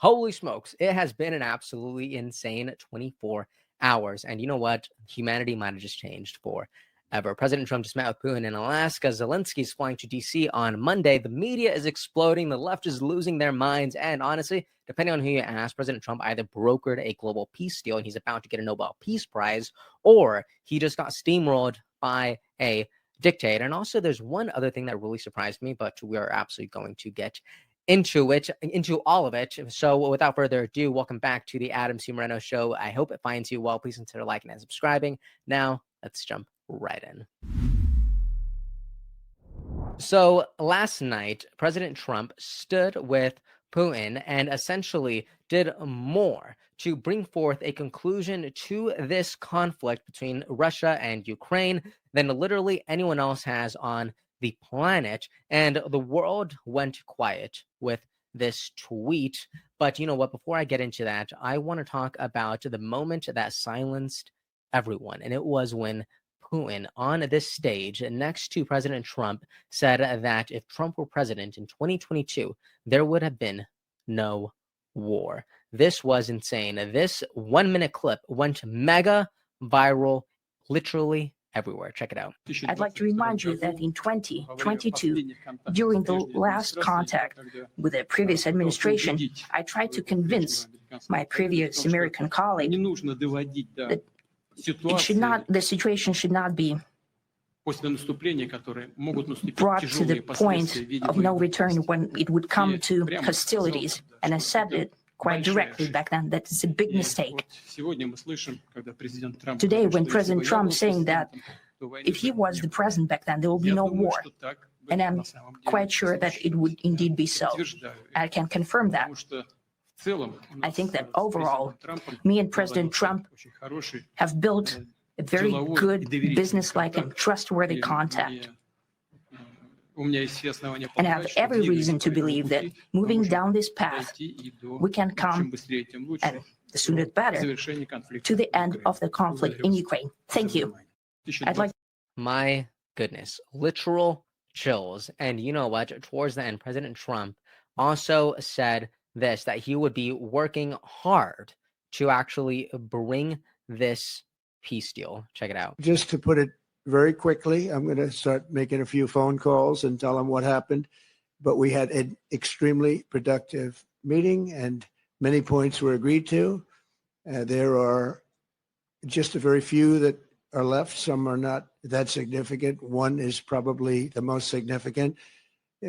Holy smokes, it has been an absolutely insane 24 hours. And you know what? Humanity might have just changed forever. President Trump just met with Putin in Alaska. Zelenskyy is flying to D.C. on Monday. The media is exploding. The left is losing their minds. And honestly, depending on who you ask, President Trump either brokered a global peace deal and he's about to get a Nobel Peace Prize, or he just got steamrolled by a dictator. And also, there's one other thing that really surprised me, but we are absolutely going to get into all of it. So without further ado, welcome back to the Adam C. Moreno Show. I hope it finds you well. Please consider liking and subscribing. Now, let's jump right in. So last night, President Trump stood with Putin and essentially did more to bring forth a conclusion to this conflict between Russia and Ukraine than literally anyone else has on the planet. And the world went quiet with this tweet. But you know what? Before I get into that, I want to talk about the moment that silenced everyone. And it was when Putin on this stage next to President Trump said that if Trump were president in 2022, there would have been no war. This was insane. This 1-minute clip went mega viral, literally everywhere. Check it out. I'd like to remind you that in 2022, during the last contact with the previous administration, I tried to convince my previous American colleague that the situation should not be brought to the point of no return when it would come to hostilities. And I said it quite directly back then that it's a big mistake. Today, when President Trump is saying that if he was the president back then, there will be no war. And I'm quite sure that it would indeed be so. I can confirm that. I think that overall, me and President Trump have built a very good, business-like and trustworthy contact. And I have every reason to believe that moving down this path, we can come, and the sooner the better, to the end of the conflict in Ukraine. Thank you. My goodness, literal chills. And you know what? Towards the end, President Trump also said this, that he would be working hard to actually bring this peace deal. Check it out. Just to put it very quickly, I'm going to start making a few phone calls and tell them what happened. But we had an extremely productive meeting and many points were agreed to. There are just a very few that are left. Some are not that significant. One is probably the most significant,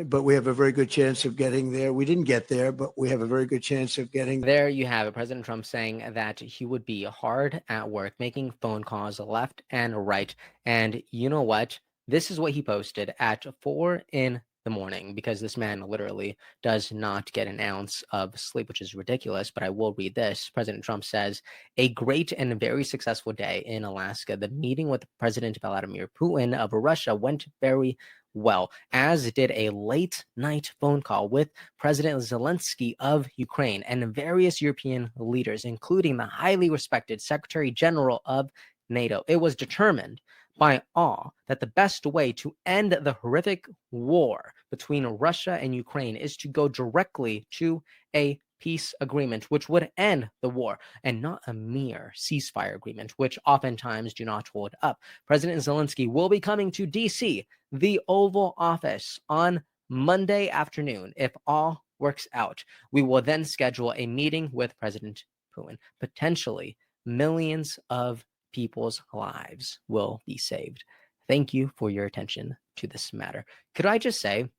but we have a very good chance of getting there. We didn't get there, but we have a very good chance of getting there. You have it. President Trump saying that he would be hard at work, making phone calls left and right. And you know what? This is what he posted at 4 in the morning, because this man literally does not get an ounce of sleep, which is ridiculous. But I will read this. President Trump says, a great and very successful day in Alaska. The meeting with President Vladimir Putin of Russia went very well, as did a late night phone call with President Zelenskyy of Ukraine and various European leaders, including the highly respected Secretary General of NATO. It was determined by all that the best way to end the horrific war between Russia and Ukraine is to go directly to a peace agreement, which would end the war, and not a mere ceasefire agreement, which oftentimes do not hold up. President Zelenskyy will be coming to D.C., the Oval Office, on Monday afternoon. If all works out, we will then schedule a meeting with President Putin. Potentially, millions of people's lives will be saved. Thank you for your attention to this matter. Could I just say,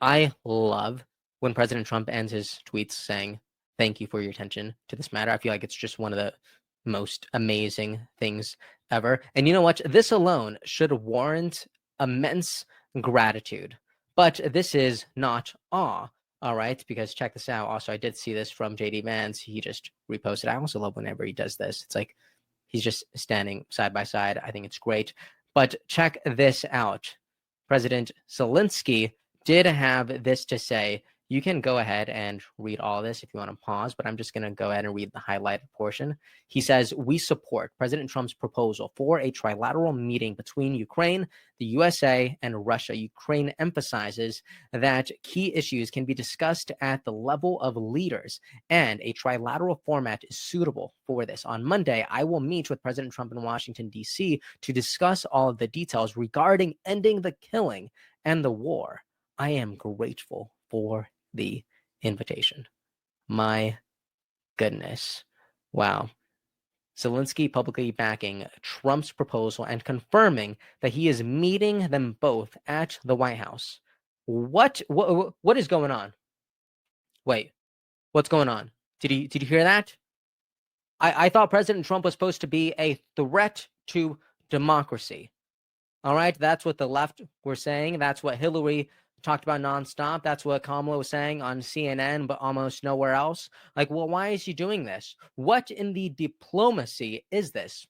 I love when President Trump ends his tweets saying, thank you for your attention to this matter. I feel like it's just one of the most amazing things ever. And you know what? This alone should warrant immense gratitude. But this is not all right, because check this out. Also, I did see this from JD Vance. He just reposted. I also love whenever he does this. It's like he's just standing side by side. I think it's great. But check this out. President Zelenskyy did have this to say. You can go ahead and read all this if you want to pause, but I'm just going to go ahead and read the highlighted portion. He says, we support President Trump's proposal for a trilateral meeting between Ukraine, the USA, and Russia. Ukraine emphasizes that key issues can be discussed at the level of leaders, and a trilateral format is suitable for this. On Monday, I will meet with President Trump in Washington, D.C. to discuss all of the details regarding ending the killing and the war. I am grateful for the invitation. My goodness. Wow. Zelenskyy publicly backing Trump's proposal and confirming that he is meeting them both at the White House. What is going on? Wait, what's going on? Did you hear that? I thought President Trump was supposed to be a threat to democracy. All right, that's what the left were saying. That's what Hillary talked about nonstop. That's what Kamala was saying on CNN, but almost nowhere else. Like, well, why is he doing this? What in the diplomacy is this?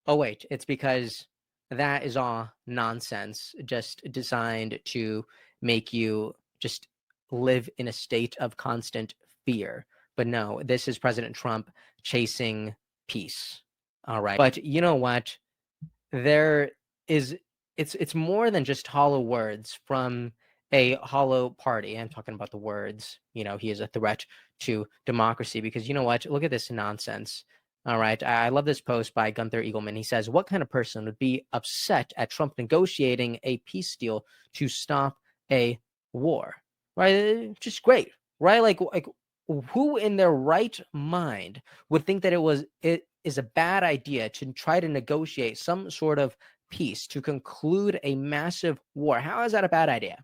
Oh, wait, it's because that is all nonsense, just designed to make you just live in a state of constant fear. But no, this is President Trump chasing peace. All right. But you know what? There is, it's more than just hollow words from a hollow party. I'm talking about the words, he is a threat to democracy, because you know what? Look at this nonsense. All right. I love this post by Gunther Eagleman. He says, what kind of person would be upset at Trump negotiating a peace deal to stop a war? Right? Just great. Right? Like who in their right mind would think that it is a bad idea to try to negotiate some sort of peace to conclude a massive war? How is that a bad idea?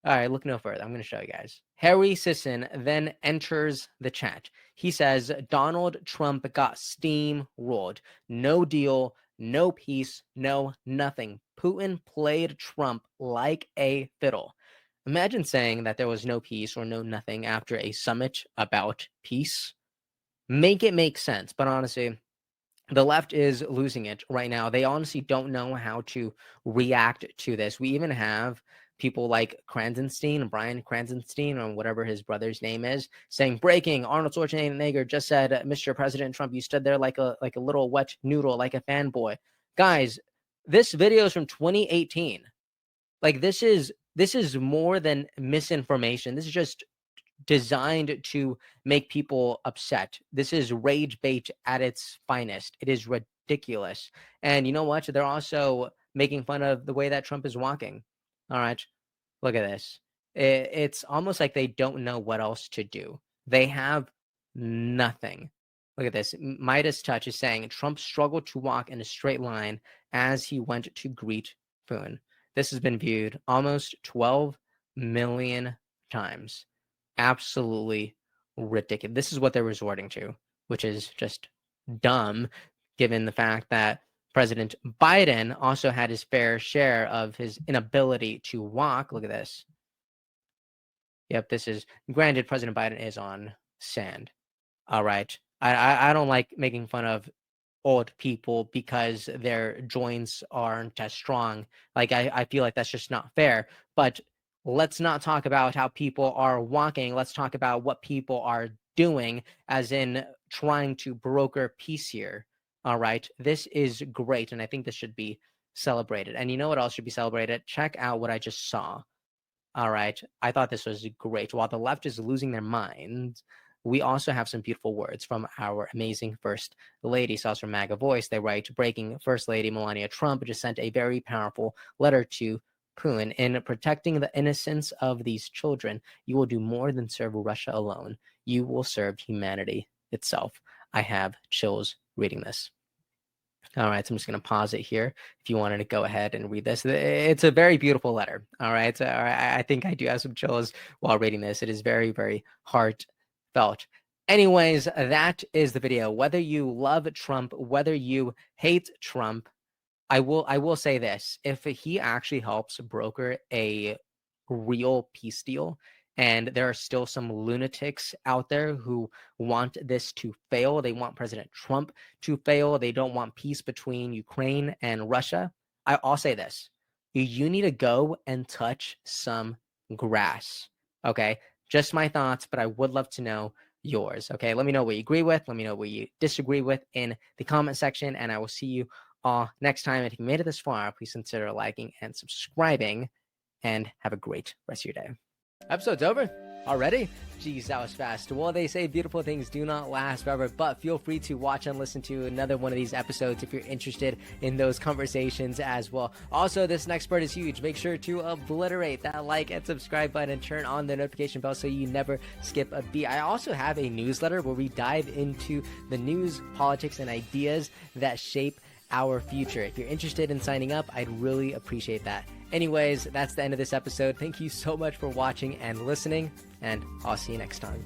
All right, look no further. I'm going to show you guys. Harry Sisson then enters the chat. He says, Donald Trump got steamrolled. No deal, no peace, no nothing. Putin played Trump like a fiddle. Imagine saying that there was no peace or no nothing after a summit about peace. Make it make sense. But honestly, the left is losing it right now. They honestly don't know how to react to this. We even have people like Kranzenstein, Brian Kranzenstein, or whatever his brother's name is, saying, breaking, Arnold Schwarzenegger just said, Mr. President Trump, you stood there like a little wet noodle, like a fanboy. Guys, this video is from 2018. Like, this is more than misinformation. This is just designed to make people upset. This is rage bait at its finest. It is ridiculous. And you know what? They're also making fun of the way that Trump is walking. All right. Look at this. It's almost like they don't know what else to do. They have nothing. Look at this. Midas Touch is saying Trump struggled to walk in a straight line as he went to greet Putin. This has been viewed almost 12 million times. Absolutely ridiculous. This is what they're resorting to, which is just dumb, given the fact that President Biden also had his fair share of his inability to walk. Look at this. Yep, this is, granted, President Biden is on sand. All right. I don't like making fun of old people because their joints aren't as strong. Like, I feel like that's just not fair. But let's not talk about how people are walking. Let's talk about what people are doing, as in trying to broker peace here. All right. This is great. And I think this should be celebrated. And you know what else should be celebrated? Check out what I just saw. All right. I thought this was great. While the left is losing their minds, we also have some beautiful words from our amazing First Lady. Sauce from MAGA Voice. They write, breaking, First Lady Melania Trump just sent a very powerful letter to Putin. In protecting the innocence of these children, you will do more than serve Russia alone. You will serve humanity itself. I have chills reading this. All right, so I'm just going to pause it here if you wanted to go ahead and read this. It's a very beautiful letter. All right, so I think I do have some chills while reading this. It is very, very heartfelt. Anyways, that is the video. Whether you love Trump, whether you hate Trump, I will say this. If he actually helps broker a real peace deal, and there are still some lunatics out there who want this to fail, they want President Trump to fail, they don't want peace between Ukraine and Russia, I'll say this. You need to go and touch some grass. Okay, just my thoughts, but I would love to know yours. Okay, let me know what you agree with. Let me know what you disagree with in the comment section, and I will see you all next time. And if you made it this far, please consider liking and subscribing, and have a great rest of your day. Episode's over already? Geez, that was fast. Well, they say beautiful things do not last forever, but feel free to watch and listen to another one of these episodes if you're interested in those conversations as well. Also, this next part is huge. Make sure to obliterate that like and subscribe button and turn on the notification bell so you never skip a beat. I also have a newsletter where we dive into the news, politics, and ideas that shape our future. If you're interested in signing up, I'd really appreciate that. Anyways, that's the end of this episode. Thank you so much for watching and listening, and I'll see you next time.